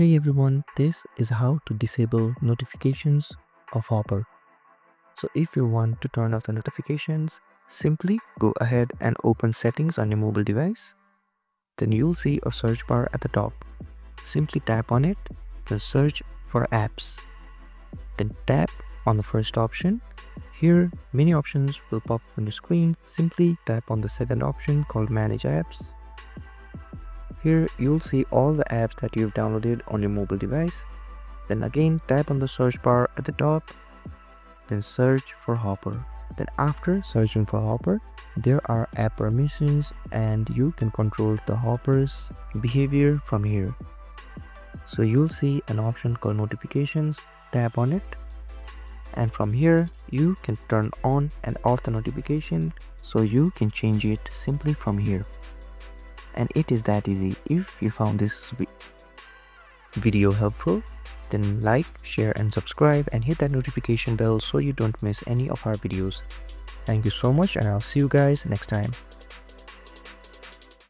Hey everyone, this is how to disable notifications of Hopper. So if you want to turn off the notifications, simply go ahead and open settings on your mobile device. Then you'll see a search bar at the top. Simply tap on it, then search for apps. Then tap on the first option. Here, many options will pop up on your screen. Simply tap on the second option called Manage Apps. Here you'll see all the apps that you've downloaded on your mobile device. Then again tap on the search bar at the top, then search for Hopper. Then after searching for Hopper, there are app permissions and you can control the Hopper's behavior from here. So you'll see an option called notifications, tap on it, and from here you can turn on and off the notification, so you can change it simply from here. And it is that easy. If you found this video helpful, then like, share and subscribe and hit that notification bell so you don't miss any of our videos. Thank you so much and I'll see you guys next time.